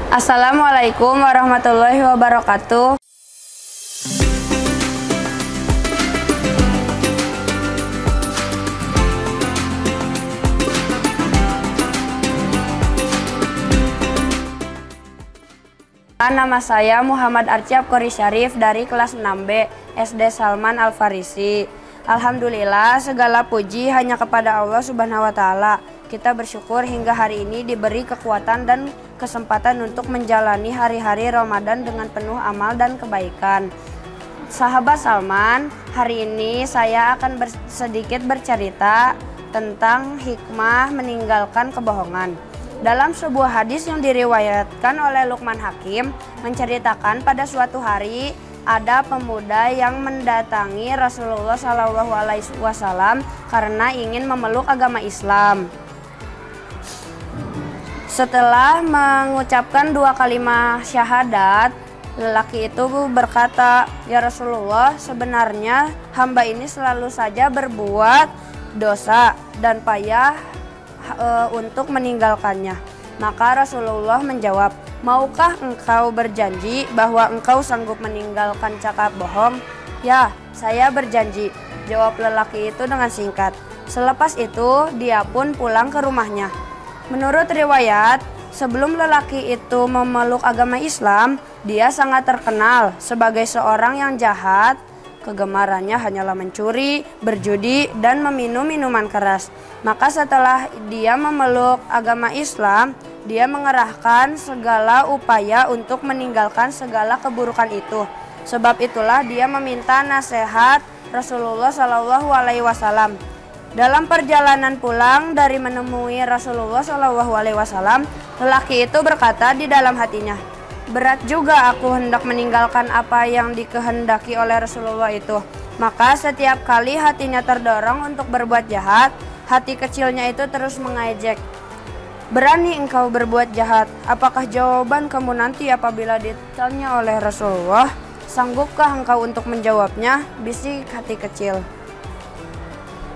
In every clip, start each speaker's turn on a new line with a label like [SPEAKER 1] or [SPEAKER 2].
[SPEAKER 1] Assalamualaikum warahmatullahi wabarakatuh. Nama saya Muhammad Arciab Qori Syarif dari kelas 6B SD Salman Al-Farisi. Alhamdulillah, segala puji hanya kepada Allah Subhanahu wa Ta'ala. Kita bersyukur hingga hari ini diberi kekuatan dan kesempatan untuk menjalani hari-hari Ramadan dengan penuh amal dan kebaikan. Sahabat Salman, hari ini saya akan sedikit bercerita tentang hikmah meninggalkan kebohongan. Dalam sebuah hadis yang diriwayatkan oleh Luqman Hakim menceritakan pada suatu hari ada pemuda yang mendatangi Rasulullah SAW karena ingin memeluk agama Islam. Setelah mengucapkan 2 kalimat syahadat, lelaki itu berkata, "Ya Rasulullah, sebenarnya hamba ini selalu saja berbuat dosa dan payah untuk meninggalkannya." Maka Rasulullah menjawab, "Maukah engkau berjanji bahwa engkau sanggup meninggalkan cakap bohong?" "Ya, saya berjanji," jawab lelaki itu dengan singkat. Selepas itu dia pun pulang ke rumahnya. Menurut riwayat, sebelum lelaki itu memeluk agama Islam, dia sangat terkenal sebagai seorang yang jahat. Kegemarannya hanyalah mencuri, berjudi, dan meminum minuman keras. Maka setelah dia memeluk agama Islam, dia mengerahkan segala upaya untuk meninggalkan segala keburukan itu. Sebab itulah dia meminta nasihat Rasulullah SAW. Dalam perjalanan pulang dari menemui Rasulullah SAW, lelaki itu berkata di dalam hatinya, "Berat juga aku hendak meninggalkan apa yang dikehendaki oleh Rasulullah itu." Maka setiap kali hatinya terdorong untuk berbuat jahat, hati kecilnya itu terus mengejek, "Berani engkau berbuat jahat? Apakah jawaban kamu nanti apabila ditanya oleh Rasulullah? Sanggupkah engkau untuk menjawabnya?" bisik hati kecil.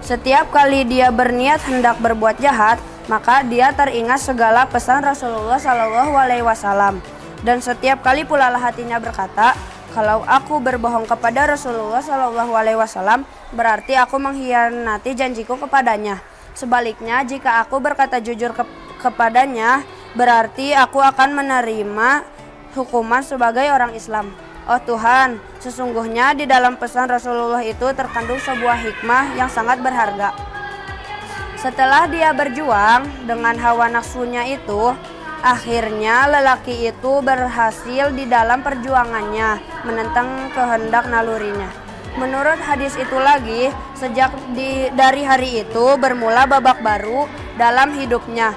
[SPEAKER 1] Setiap kali dia berniat hendak berbuat jahat, maka dia teringat segala pesan Rasulullah SAW. Dan setiap kali pula hatinya berkata, "Kalau aku berbohong kepada Rasulullah SAW, berarti aku mengkhianati janjiku kepadanya. Sebaliknya, jika aku berkata jujur kepadanya, berarti aku akan menerima hukuman sebagai orang Islam." Oh Tuhan, sesungguhnya di dalam pesan Rasulullah itu terkandung sebuah hikmah yang sangat berharga. Setelah dia berjuang dengan hawa nafsunya itu, akhirnya lelaki itu berhasil di dalam perjuangannya menentang kehendak nalurinya. Menurut hadis itu lagi, dari hari itu bermula babak baru dalam hidupnya.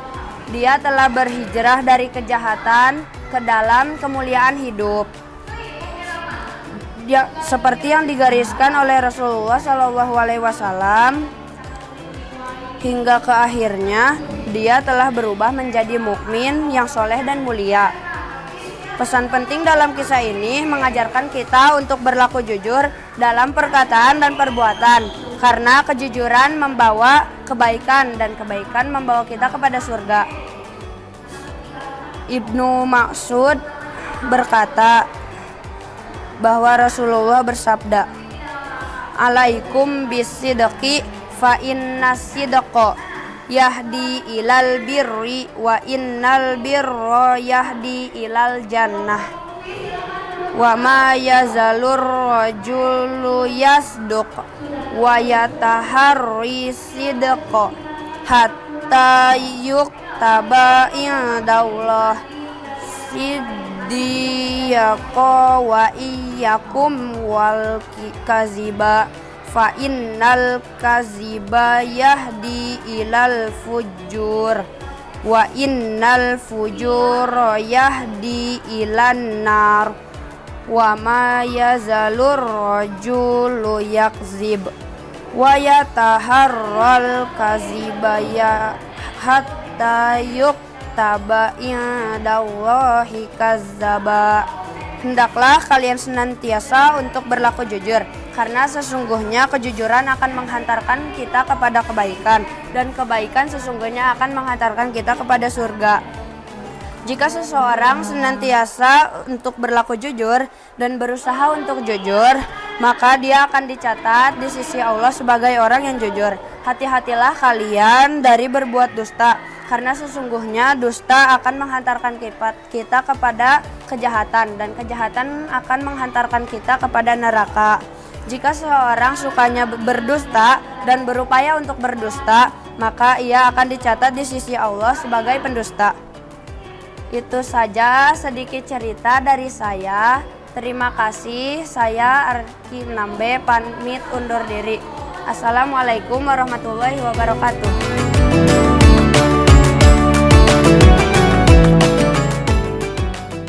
[SPEAKER 1] Dia telah berhijrah dari kejahatan ke dalam kemuliaan hidup. Seperti yang digariskan oleh Rasulullah SAW, hingga ke akhirnya dia telah berubah menjadi mukmin yang soleh dan mulia. Pesan penting dalam kisah ini mengajarkan kita untuk berlaku jujur dalam perkataan dan perbuatan, karena kejujuran membawa kebaikan dan kebaikan membawa kita kepada surga. Ibnu Mas'ud berkata bahwa Rasulullah bersabda, "Alaikum bisidqi fa inna sidqa yahdi ilal birri wa innal birra yahdi ilal jannah wa ma yazalur rajulu yasduq wa yataharri sidqa hatta yuktaba indallah siddiqa wa iyyakum wal kaziba fa innal kaziba yahdi ilal fujur wa innal fujura yahdi ilan nar wa ma yazalur rajulu yakzib wa yataharral kaziba ya hatta yuktaba indallahi kazzaba." Hendaklah kalian senantiasa untuk berlaku jujur, karena sesungguhnya kejujuran akan menghantarkan kita kepada kebaikan, dan kebaikan sesungguhnya akan menghantarkan kita kepada surga. Jika seseorang senantiasa untuk berlaku jujur dan berusaha untuk jujur, maka dia akan dicatat di sisi Allah sebagai orang yang jujur. Hati-hatilah kalian dari berbuat dusta, karena sesungguhnya dusta akan menghantarkan kita kepada kejahatan, dan kejahatan akan menghantarkan kita kepada neraka. Jika seseorang sukanya berdusta dan berupaya untuk berdusta, maka ia akan dicatat di sisi Allah sebagai pendusta. Itu saja sedikit cerita dari saya. Terima kasih. Saya Arki Nambe pamit undur diri. Assalamualaikum warahmatullahi wabarakatuh.